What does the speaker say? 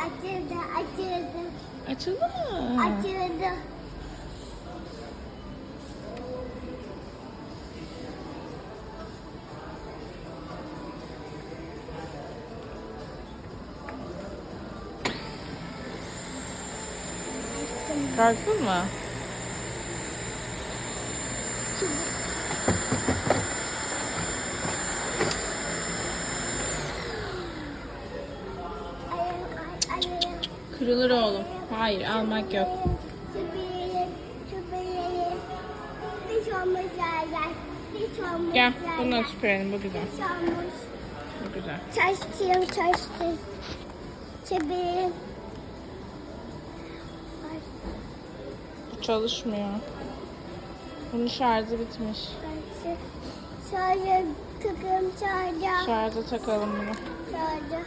Açıldı. Açıldı mı? Açıldı. Kalktın mı? Kırılır oğlum. Hayır, almak yok. Gel, bunları süpürelim. Bu güzel. Bu güzel. Çalıştım. Çevireyim. Bu çalışmıyor. Bunun şarjı bitmiş. Şarja tıkım şarja. Şarja takalım bunu. Şarja.